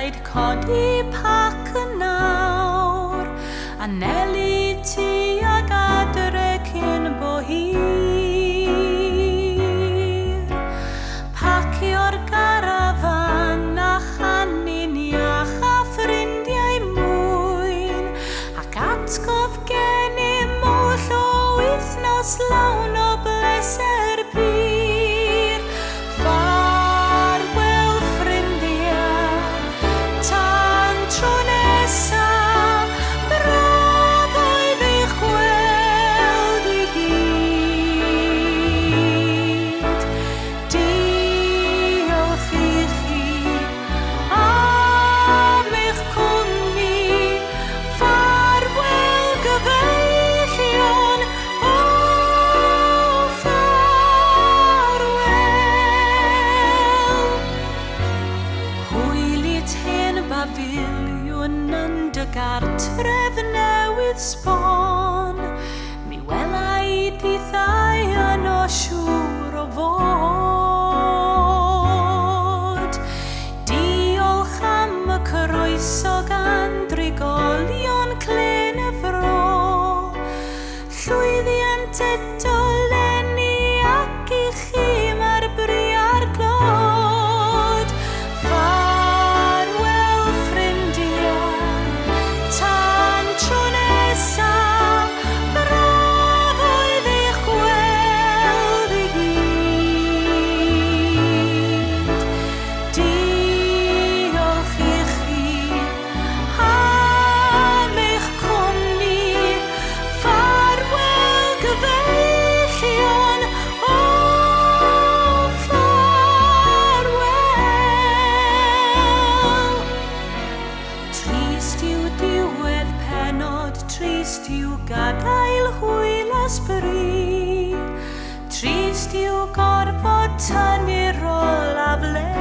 rhaid codi pac yn nawr, anelu tuag adre cyn bo hir. Pacio'r garafan a chanin iach a ffrindiau mwyn, ac atgof gennym oll o wythnos lawn o bleser pur. Farwel ffrindiau, tan tro nesa, braf oedd eich gweld i gyd. Diolch i chi am eich cwmni, farwel gyfeillion, o farwel. Hwylit hen bafiliwn yn dy gartref newydd sbon, mi welai dithau yno siŵr o fod. Diolch am y croeso gan drigolion Clen y Fro, llwyddiant eto leni ac i chi mae'r briar glod. Farwel ffrindiau, tan tro nesa, braf oedd eich gweld i gyd. Diolch i chi am eich cwmni, farwel gyfeillion, o farwel. Trist yw diwedd penod, trist yw gadael hwyl ysbryd, trist yw gorfod tynnu'r ôl a ble